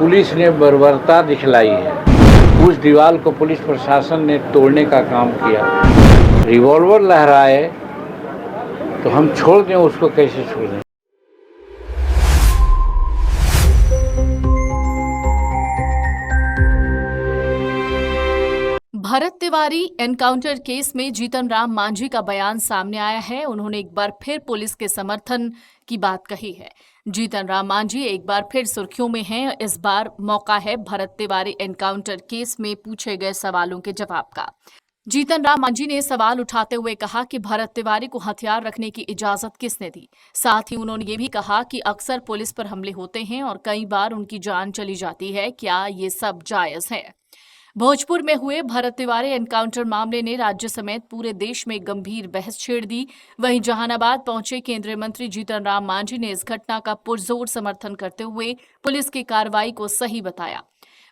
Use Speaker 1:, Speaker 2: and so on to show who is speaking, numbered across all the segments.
Speaker 1: Police ने बर्बरता दिखलाई है। उस दीवार को पुलिस प्रशासन ने तोड़ने का काम किया। रिवॉल्वर लहराए तो हम छोड़ दें, उसको कैसे छोड़ दें।
Speaker 2: भरत तिवारी एनकाउंटर केस में जीतन राम मांझी का बयान सामने आया है। उन्होंने एक बार फिर पुलिस के समर्थन की बात कही है। जीतन राम मांझी एक बार फिर सुर्खियों में हैं। इस बार मौका है भरत तिवारी एनकाउंटर केस में पूछे गए सवालों के जवाब का। जीतन राम मांझी ने सवाल उठाते हुए कहा कि भरत तिवारी को हथियार रखने की इजाजत किसने दी। साथ ही उन्होंने ये भी कहा कि अक्सर पुलिस पर हमले होते हैं और कई बार उनकी जान चली जाती है। क्या ये सब जायज है? भोजपुर में हुए भरत तिवारी एनकाउंटर मामले ने राज्य समेत पूरे देश में गंभीर बहस छेड़ दी। वहीं जहानाबाद पहुंचे केंद्रीय मंत्री जीतन राम मांझी ने इस घटना का पुरजोर समर्थन करते हुए पुलिस की कार्रवाई को सही बताया।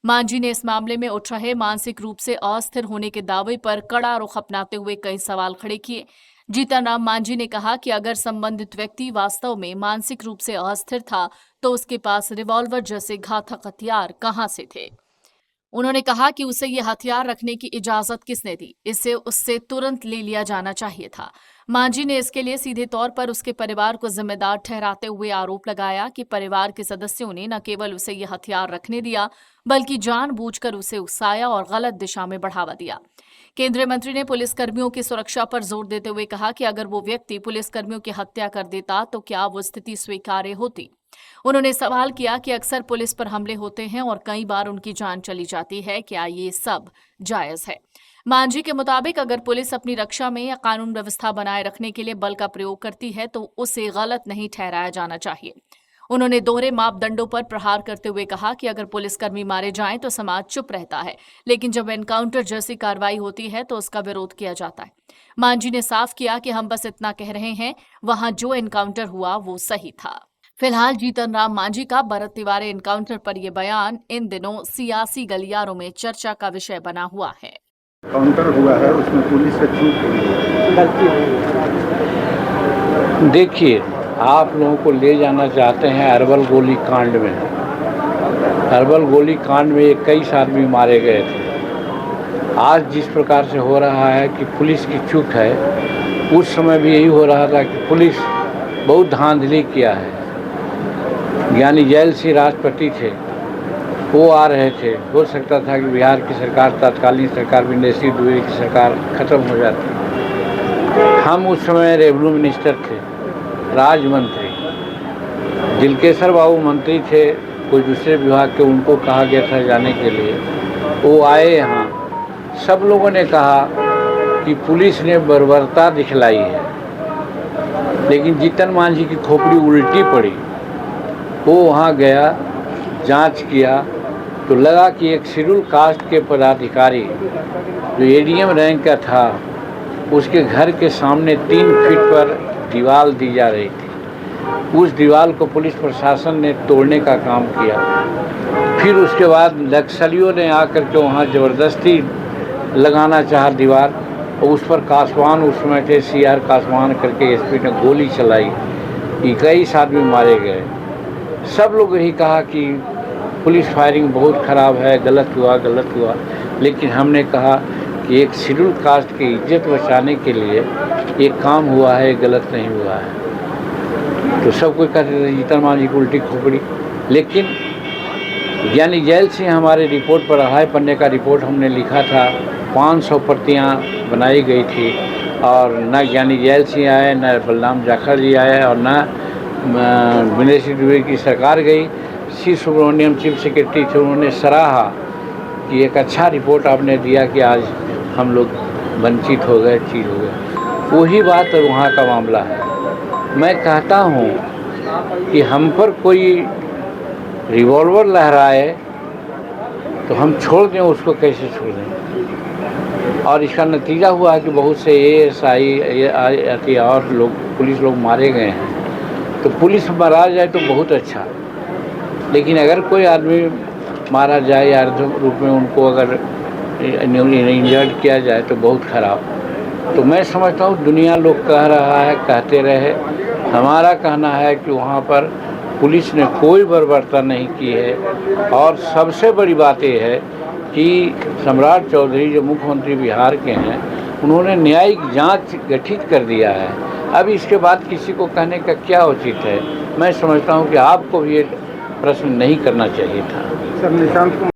Speaker 2: मांझी ने इस मामले में उठ रहे मानसिक रूप से अस्थिर होने के दावे पर कड़ा रुख अपनाते हुए कई सवाल खड़े किए। जीतन राम मांझी ने कहा कि अगर संबंधित व्यक्ति वास्तव में मानसिक रूप से अस्थिर था तो उसके पास रिवॉल्वर जैसे घातक हथियार कहां से थे। उन्होंने कहा कि उसे ये हथियार रखने की इजाजत किसने दी, इसे उससे तुरंत ले लिया जाना चाहिए था। मांझी ने इसके लिए सीधे तौर पर उसके परिवार को जिम्मेदार ठहराते हुए आरोप लगाया कि परिवार के सदस्यों ने न केवल उसे ये हथियार रखने दिया बल्कि जानबूझकर उसे उकसाया और गलत दिशा में बढ़ावा दिया। केंद्रीय मंत्री ने पुलिसकर्मियों की सुरक्षा पर जोर देते हुए कहा कि अगर वो व्यक्ति पुलिसकर्मियों की हत्या कर देता तो क्या वो स्थिति स्वीकार्य होती। उन्होंने सवाल किया कि अक्सर पुलिस पर हमले होते हैं और कई बार उनकी जान चली जाती है। क्या ये सब जायज है? मांझी के मुताबिक अगर पुलिस अपनी रक्षा में या कानून व्यवस्था बनाए रखने के लिए बल का प्रयोग करती है तो उसे गलत नहीं ठहराया जाना चाहिए। उन्होंने दोहरे मापदंडों पर प्रहार करते हुए कहा कि अगर पुलिसकर्मी मारे जाएं तो समाज चुप रहता है, लेकिन जब एनकाउंटर जैसी कार्रवाई होती है तो उसका विरोध किया जाता है। मांझी ने साफ किया कि हम बस इतना कह रहे हैं, वहां जो एनकाउंटर हुआ वो सही था। फिलहाल जीतन राम मांझी का भरत तिवारी एनकाउंटर पर यह बयान इन दिनों सियासी गलियारों में चर्चा का विषय बना हुआ है।
Speaker 3: काउंटर हुआ है, उसमें पुलिस से चूक हुई है, गलती हुई।
Speaker 1: देखिए, आप लोगों को ले जाना चाहते हैं अरवल गोली कांड में। अरवल गोली कांड में कई आदमी मारे गए थे। आज जिस प्रकार से हो रहा है कि पुलिस की चूक है, उस समय भी यही हो रहा था कि पुलिस बहुत धांधली किया है। ज्ञानी जैल सिंह राष्ट्रपति थे, वो आ रहे थे। हो सकता था कि बिहार की सरकार, तत्कालीन सरकार विनय सिंह दुबे की सरकार खत्म हो जाती। हम उस समय रेवेन्यू मिनिस्टर थे, राज्य मंत्री दिलकेश्वर बाबू मंत्री थे, कोई दूसरे विभाग के, उनको कहा गया था जाने के लिए। वो आए यहाँ। सब लोगों ने कहा कि पुलिस ने बर्बरता दिखलाई है, लेकिन जीतन मांझी की खोपड़ी उल्टी पड़ी। वो वहाँ गया, जांच किया तो लगा कि एक शेड्यूल कास्ट के पदाधिकारी जो एडीएम रैंक का था, उसके घर के सामने 3 फीट पर दीवार दी जा रही थी। उस दीवार को पुलिस प्रशासन ने तोड़ने का काम किया। फिर उसके बाद नक्सलियों ने आकर के वहाँ ज़बरदस्ती लगाना चाहा दीवार, और उस पर कासवान, उस समय थे CR कासवान करके एसपी ने गोली चलाई। 21 आदमी मारे गए। सब लोग यही कहा कि पुलिस फायरिंग बहुत ख़राब है, गलत हुआ, गलत हुआ। लेकिन हमने कहा कि एक शेड्यूल कास्ट की इज्जत बचाने के लिए एक काम हुआ है, गलत नहीं हुआ है। तो सब कोई कहते थे जीतन मांझी की उल्टी खोपड़ी। लेकिन ज्ञानी जैल सिंह हमारे रिपोर्ट पर 2.5 पन्ने का रिपोर्ट हमने लिखा था, 500 प्रतियाँ बनाई गई थी, और न ज्ञानी जैल सिंह आए, न बलराम जाखड़ जी आए, और न विनय सिंह दुबे की सरकार गई। सी सुब्रमण्यम चीफ सेक्रेटरी थे, उन्होंने सराहा कि एक अच्छा रिपोर्ट आपने दिया कि आज हम लोग वंचित हो गए, चीज हो गए। वही बात वहाँ का मामला है। मैं कहता हूँ कि हम पर कोई रिवॉल्वर लहराए तो हम छोड़ दें, उसको कैसे छोड़ दें। और इसका नतीजा हुआ है कि बहुत से ASI और लोग, पुलिस लोग मारे गए हैं। तो पुलिस मारा जाए तो बहुत अच्छा, लेकिन अगर कोई आदमी मारा जाए या रूप में उनको अगर इंजर्ड किया जाए तो बहुत ख़राब। तो मैं समझता हूँ दुनिया लोग कह रहा है, कहते रहे। हमारा कहना है कि वहाँ पर पुलिस ने कोई बर्बरता नहीं की है। और सबसे बड़ी बात यह है कि सम्राट चौधरी जो मुख्यमंत्री बिहार के हैं, उन्होंने न्यायिक जांच गठित कर दिया है। अब इसके बाद किसी को कहने का क्या उचित है? मैं समझता हूं कि आपको भी ये प्रश्न नहीं करना चाहिए था।
Speaker 3: सर, निशांत कुमार